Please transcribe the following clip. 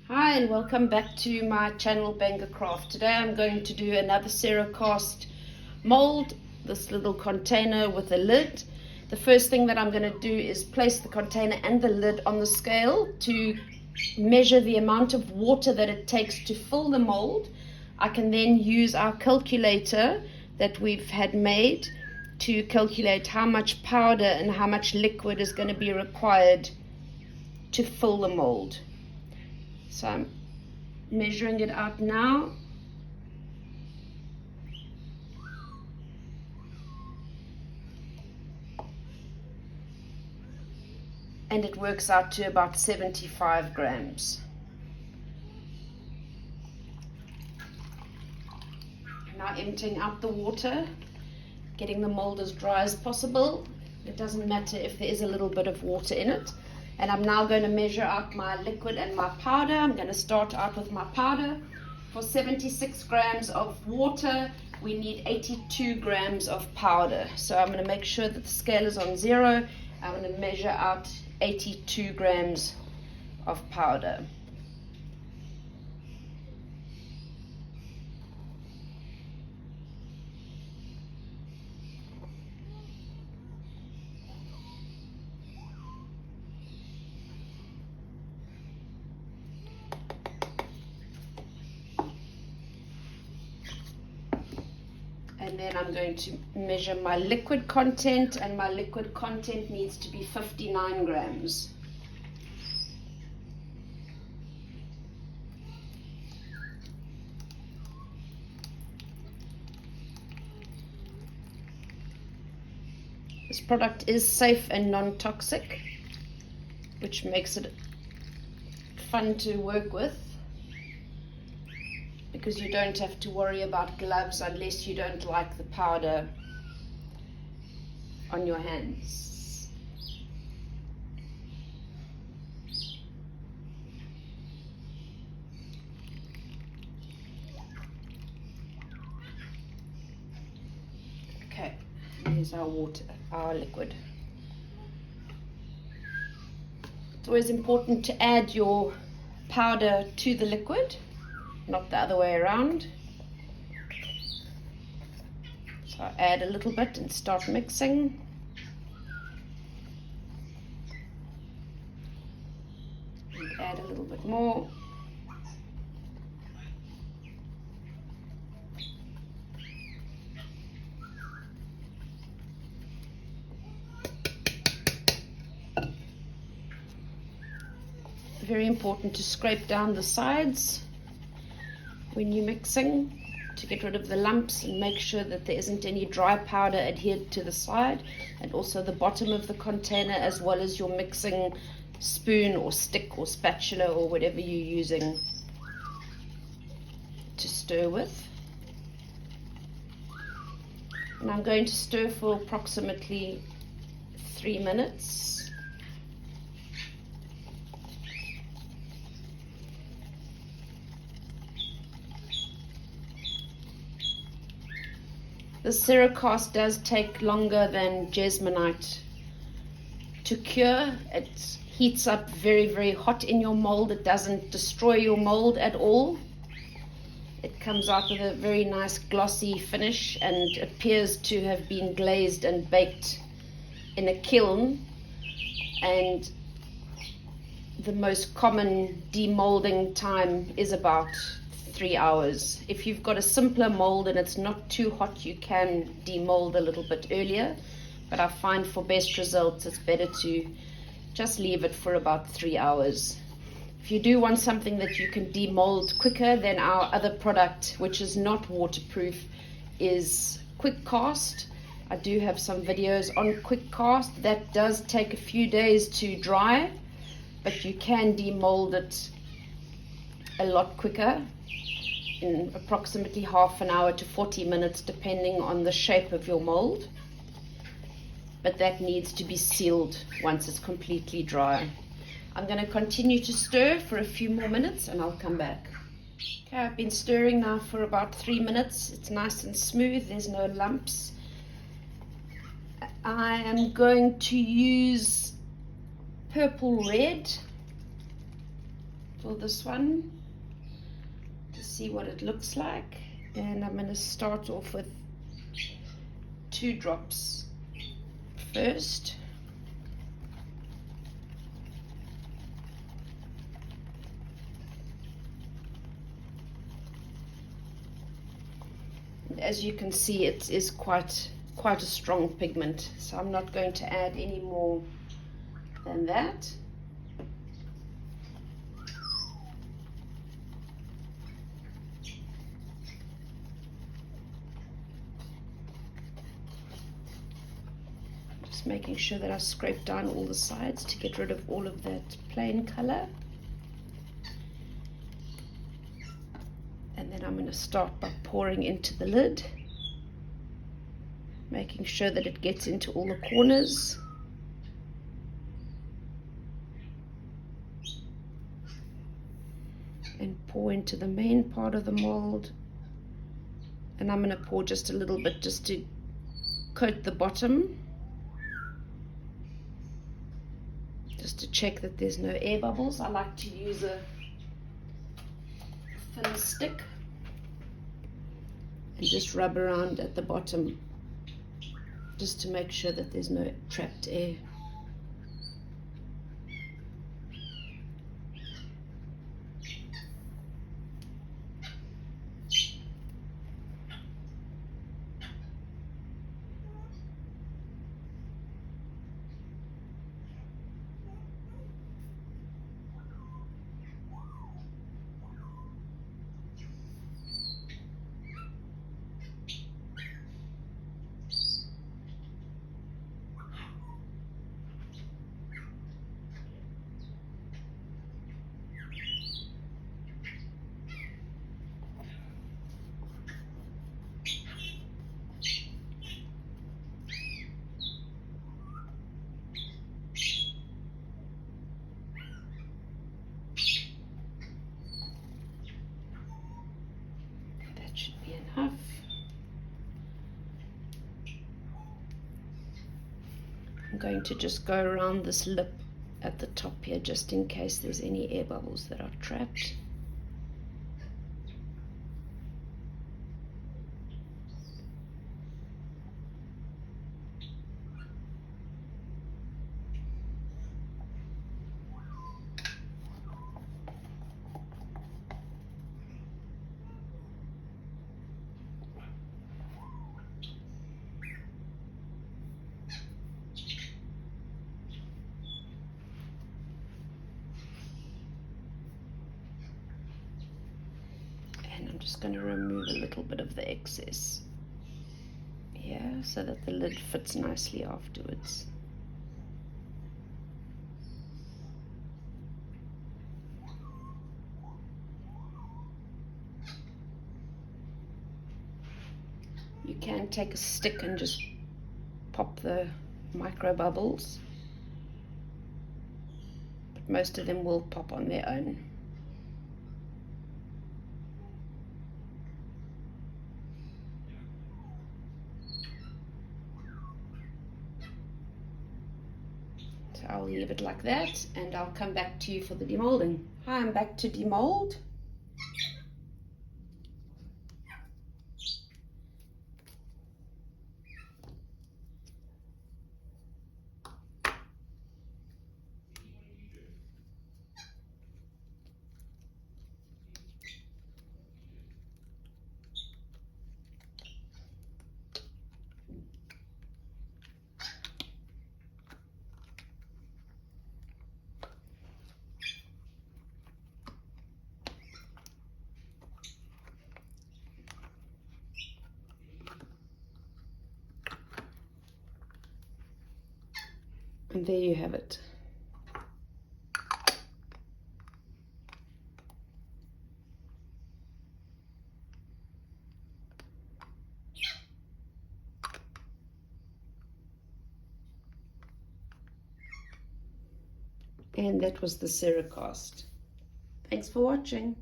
Hi and welcome back to my channel Banger Craft. Today I'm going to do another CeraCast mold, this little container with a lid. The first thing that I'm going to do is place the container and the lid on the scale to measure the amount of water that it takes to fill the mold. I can then use our calculator that we've had made to calculate how much powder and how much liquid is going to be required to fill the mold. So I'm measuring it out now. And it works out to about 75 grams. Now emptying out the water, getting the mold as dry as possible. It doesn't matter if there is a little bit of water in it. And I'm now going to measure out my liquid and my powder. I'm going to start out with my powder. For 76 grams of water, we need 82 grams of powder. So I'm going to make sure that the scale is on 0. I'm going to measure out 82 grams of powder. And then I'm going to measure my liquid content, and my liquid content needs to be 59 grams. This product is safe and non-toxic, which makes it fun to work with, because you don't have to worry about gloves unless you don't like the powder on your hands. Okay, here's our water, our liquid. It's always important to add your powder to the liquid, not the other way around. So I add a little bit and start mixing. And add a little bit more. Very important to scrape down the sides when you're mixing, to get rid of the lumps and make sure that there isn't any dry powder adhered to the side, and also the bottom of the container, as well as your mixing spoon or stick or spatula or whatever you're using to stir with. And I'm going to stir for approximately 3 minutes. The CeraCast does take longer than Jesmonite to cure. It heats up very, very hot in your mold. It doesn't destroy your mold at all. It comes out with a very nice glossy finish and appears to have been glazed and baked in a kiln. And the most common demolding time is about 3 hours. If you've got a simpler mold and it's not too hot, you can demold a little bit earlier, but I find for best results it's better to just leave it for about 3 hours. If you do want something that you can demold quicker, then our other product, which is not waterproof, is QuickCast. I do have some videos on QuickCast. That does take a few days to dry, but you can demold it a lot quicker, in approximately half an hour to 40 minutes, depending on the shape of your mold. But that needs to be sealed once it's completely dry. I'm going to continue to stir for a few more minutes and I'll come back. Okay, I've been stirring now for about 3 minutes. It's nice and smooth, there's no lumps. I am going to use purple red for this one to see what it looks like, and I'm going to start off with 2 drops first. As you can see, it is quite a strong pigment, so I'm not going to add any more than that. Just making sure that I scrape down all the sides to get rid of all of that plain color. And then I'm going to start by pouring into the lid, making sure that it gets into all the corners. And pour into the main part of the mold. And I'm going to pour just a little bit just to coat the bottom, just to check that there's no air bubbles. I like to use a thin stick and just rub around at the bottom just to make sure that there's no trapped air. Enough. I'm going to just go around this lip at the top here just in case there's any air bubbles that are trapped. And I'm just going to remove a little bit of the excess here so that the lid fits nicely afterwards. You can take a stick and just pop the micro bubbles, but most of them will pop on their own. So I'll leave it like that, and I'll come back to you for the demolding. Hi, I'm back to demold. And there you have it. And that was the CeraCast. Thanks for watching.